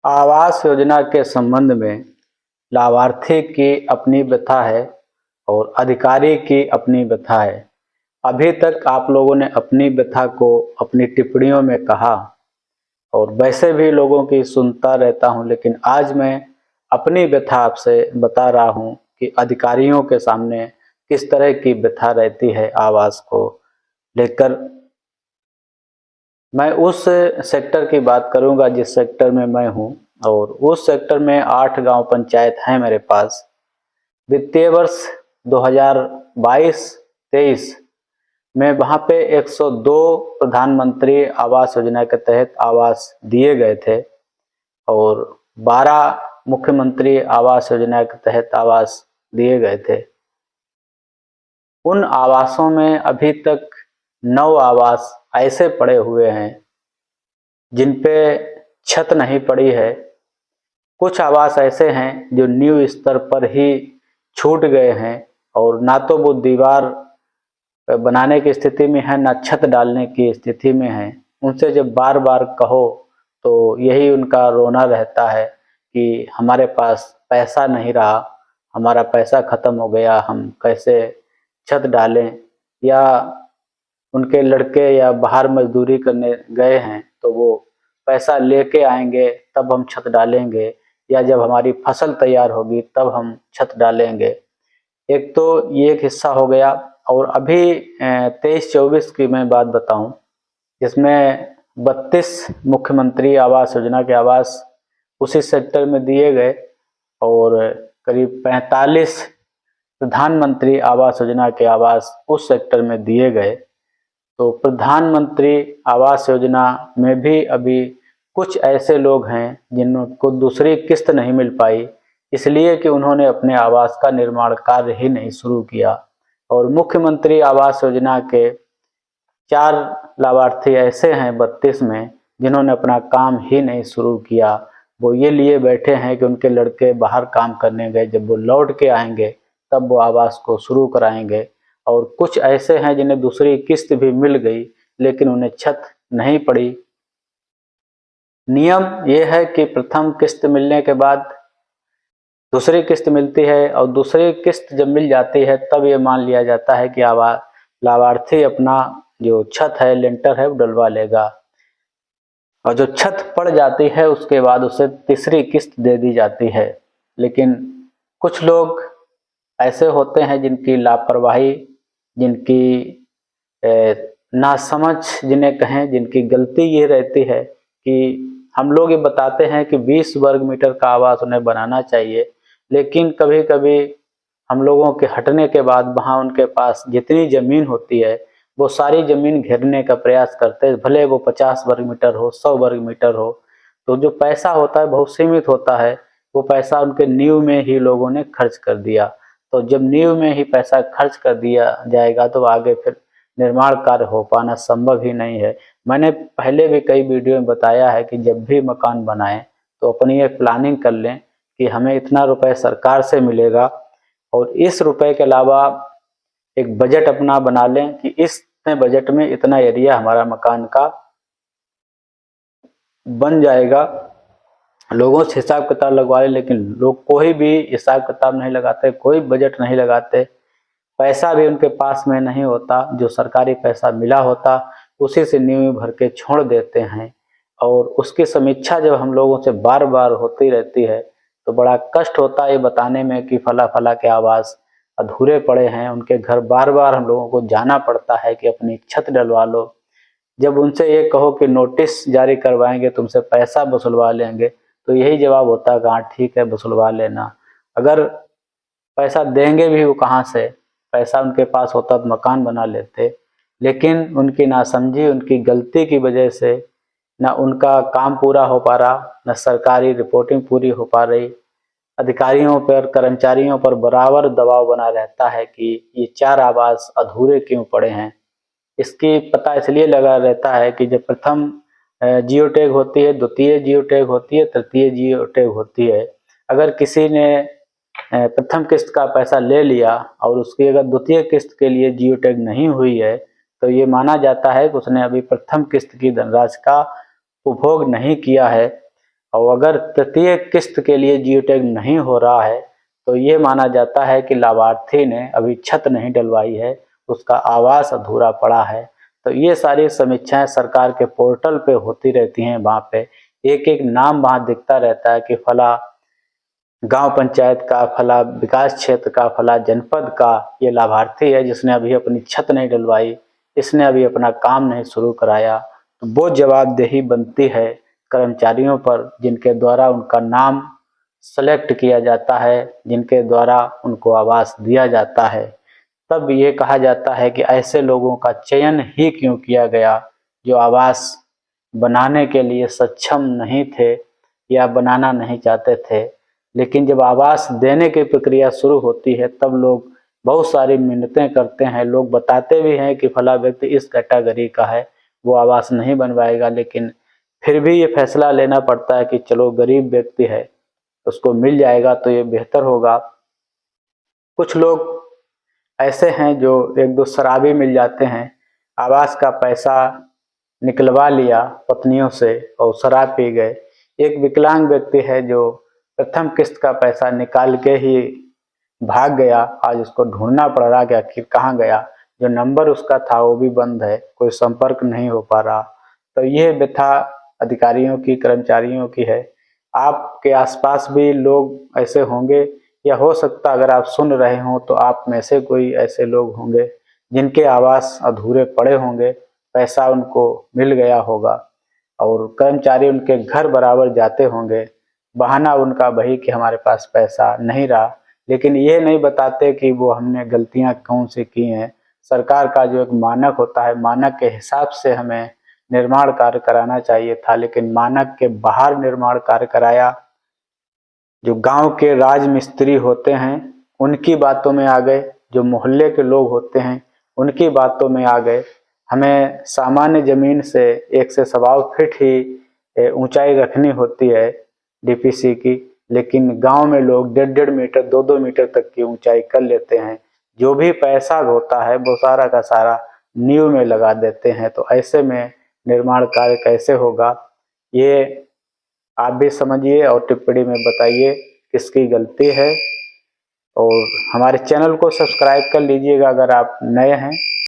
आवास योजना के संबंध में लाभार्थी की अपनी व्यथा है और अधिकारी की अपनी व्यथा है। अभी तक आप लोगों ने अपनी व्यथा को अपनी टिप्पणियों में कहा और वैसे भी लोगों की सुनता रहता हूं, लेकिन आज मैं अपनी व्यथा आपसे बता रहा हूं कि अधिकारियों के सामने किस तरह की व्यथा रहती है आवास को लेकर। मैं उस सेक्टर की बात करूंगा जिस सेक्टर में मैं हूं, और उस सेक्टर में 8 गांव पंचायत हैं मेरे पास। वित्तीय वर्ष 2022-23 में वहां पे 102 प्रधानमंत्री आवास योजना के तहत आवास दिए गए थे और 12 मुख्यमंत्री आवास योजना के तहत आवास दिए गए थे। उन आवासों में अभी तक 9 आवास ऐसे पड़े हुए हैं जिन पे छत नहीं पड़ी है। कुछ आवास ऐसे हैं जो नींव स्तर पर ही छूट गए हैं और ना तो वो दीवार बनाने की स्थिति में है, ना छत डालने की स्थिति में है। उनसे जब बार बार कहो तो यही उनका रोना रहता है कि हमारे पास पैसा नहीं रहा, हमारा पैसा खत्म हो गया, हम कैसे छत डालें। या उनके लड़के या बाहर मजदूरी करने गए हैं तो वो पैसा लेके आएंगे तब हम छत डालेंगे, या जब हमारी फसल तैयार होगी तब हम छत डालेंगे। एक तो ये एक हिस्सा हो गया। और अभी 23-24 की मैं बात बताऊं, जिसमें 32 मुख्यमंत्री आवास योजना के आवास उसी सेक्टर में दिए गए और करीब 45 प्रधानमंत्री आवास योजना के आवास उस सेक्टर में दिए गए। तो प्रधानमंत्री आवास योजना में भी अभी कुछ ऐसे लोग हैं जिनको दूसरी किस्त नहीं मिल पाई, इसलिए कि उन्होंने अपने आवास का निर्माण कार्य ही नहीं शुरू किया। और मुख्यमंत्री आवास योजना के 4 लाभार्थी ऐसे हैं 32 में जिन्होंने अपना काम ही नहीं शुरू किया। वो ये लिए बैठे हैं कि उनके लड़के बाहर काम करने गए, जब वो लौट के आएंगे तब वो आवास को शुरू कराएंगे। और कुछ ऐसे हैं जिन्हें दूसरी किस्त भी मिल गई लेकिन उन्हें छत नहीं पड़ी। नियम ये है कि प्रथम किस्त मिलने के बाद दूसरी किस्त मिलती है और दूसरी किस्त जब मिल जाती है तब ये मान लिया जाता है कि लाभार्थी अपना जो छत है, लेंटर है, वो डलवा लेगा। और जो छत पड़ जाती है उसके बाद उसे तीसरी किस्त दे दी जाती है। लेकिन कुछ लोग ऐसे होते हैं जिनकी लापरवाही, जिनकी नासमझ जिन्हें कहें, जिनकी गलती ये रहती है कि हम लोग ये बताते हैं कि 20 वर्ग मीटर का आवास उन्हें बनाना चाहिए, लेकिन कभी कभी हम लोगों के हटने के बाद वहाँ उनके पास जितनी जमीन होती है वो सारी जमीन घेरने का प्रयास करते हैं, भले वो 50 वर्ग मीटर हो, 100 वर्ग मीटर हो। तो जो पैसा होता है बहुत सीमित होता है, वो पैसा उनके नींव में ही लोगों ने खर्च कर दिया। तो जब नींव में ही पैसा खर्च कर दिया जाएगा तो आगे फिर निर्माण कार्य हो पाना संभव ही नहीं है। मैंने पहले भी कई वीडियो में बताया है कि जब भी मकान बनाएं तो अपनी एक प्लानिंग कर लें कि हमें इतना रुपए सरकार से मिलेगा और इस रुपए के अलावा एक बजट अपना बना लें कि इतने बजट में इतना एरिया हमारा मकान का बन जाएगा। लोगों से हिसाब किताब लगवा लें, लेकिन लोग कोई भी हिसाब किताब नहीं लगाते, कोई बजट नहीं लगाते, पैसा भी उनके पास में नहीं होता। जो सरकारी पैसा मिला होता उसी से नींव भर के छोड़ देते हैं। और उसकी समीक्षा जब हम लोगों से बार बार होती रहती है तो बड़ा कष्ट होता है ये बताने में कि फला फला के आवास अधूरे पड़े हैं, उनके घर बार बार हम लोगों को जाना पड़ता है कि अपनी छत डलवा लो। जब उनसे ये कहो कि नोटिस जारी करवाएंगे, तुमसे पैसा वसूलवा लेंगे, तो यही जवाब होता है कि हाँ ठीक है वसूलवा लेना। अगर पैसा देंगे भी वो कहाँ से, पैसा उनके पास होता तो मकान बना लेते। लेकिन उनकी नासमझी, उनकी गलती की वजह से ना उनका काम पूरा हो पा रहा, न सरकारी रिपोर्टिंग पूरी हो पा रही। अधिकारियों पर, कर्मचारियों पर बराबर दबाव बना रहता है कि ये 4 आवास अधूरे क्यों पड़े हैं। इसकी पता इसलिए लगा रहता है कि जब प्रथम जियो टैग होती है, द्वितीय जियो टैग होती है, तृतीय जियो टैग होती है। अगर किसी ने प्रथम किस्त का पैसा ले लिया और उसकी अगर द्वितीय किस्त के लिए जियो टैग नहीं हुई है तो ये माना जाता है कि उसने अभी प्रथम किस्त की धनराशि का उपभोग नहीं किया है। और अगर तृतीय किस्त के लिए जियो टैग नहीं हो रहा है तो ये माना जाता है कि लाभार्थी ने अभी छत नहीं डलवाई है, उसका आवास अधूरा पड़ा है। तो ये सारी समीक्षाएं सरकार के पोर्टल पे होती रहती हैं। वहाँ पे एक एक नाम वहाँ दिखता रहता है कि फला गांव पंचायत का, फला विकास क्षेत्र का, फला जनपद का ये लाभार्थी है जिसने अभी अपनी छत नहीं डलवाई, इसने अभी अपना काम नहीं शुरू कराया। तो वो जवाबदेही बनती है कर्मचारियों पर जिनके द्वारा उनका नाम सेलेक्ट किया जाता है, जिनके द्वारा उनको आवास दिया जाता है। तब ये कहा जाता है कि ऐसे लोगों का चयन ही क्यों किया गया जो आवास बनाने के लिए सक्षम नहीं थे या बनाना नहीं चाहते थे। लेकिन जब आवास देने की प्रक्रिया शुरू होती है तब लोग बहुत सारी मिन्नतें करते हैं। लोग बताते भी हैं कि फला व्यक्ति इस कैटेगरी का है, वो आवास नहीं बनवाएगा, लेकिन फिर भी ये फैसला लेना पड़ता है कि चलो गरीब व्यक्ति है, उसको मिल जाएगा तो ये बेहतर होगा। कुछ लोग ऐसे हैं जो एक दो शराबी मिल जाते हैं, आवास का पैसा निकलवा लिया पत्नियों से और शराब पी गए। एक विकलांग व्यक्ति है जो प्रथम किस्त का पैसा निकाल के ही भाग गया, आज उसको ढूंढना पड़ रहा कि आखिर कहाँ गया। जो नंबर उसका था वो भी बंद है, कोई संपर्क नहीं हो पा रहा। तो ये व्यथा अधिकारियों की, कर्मचारियों की है। आपके आसपास भी लोग ऐसे होंगे या हो सकता अगर आप सुन रहे हो तो आप में से कोई ऐसे लोग होंगे जिनके आवास अधूरे पड़े होंगे, पैसा उनको मिल गया होगा और कर्मचारी उनके घर बराबर जाते होंगे। बहाना उनका वही कि हमारे पास पैसा नहीं रहा, लेकिन ये नहीं बताते कि वो हमने गलतियां कौन सी की हैं। सरकार का जो एक मानक होता है, मानक के हिसाब से हमें निर्माण कार्य कराना चाहिए था, लेकिन मानक के बाहर निर्माण कार्य कराया। जो गांव के राज मिस्त्री होते हैं उनकी बातों में आ गए, जो मोहल्ले के लोग होते हैं उनकी बातों में आ गए। हमें सामान्य जमीन से 1 से 1.25 फीट ही ऊंचाई रखनी होती है डीपीसी की, लेकिन गांव में लोग 1.5 मीटर 2-2 मीटर तक की ऊंचाई कर लेते हैं। जो भी पैसा होता है वो सारा का सारा नींव में लगा देते हैं। तो ऐसे में निर्माण कार्य कैसे होगा, ये आप भी समझिए और टिप्पणी में बताइए किसकी गलती है। और हमारे चैनल को सब्सक्राइब कर लीजिएगा अगर आप नए हैं।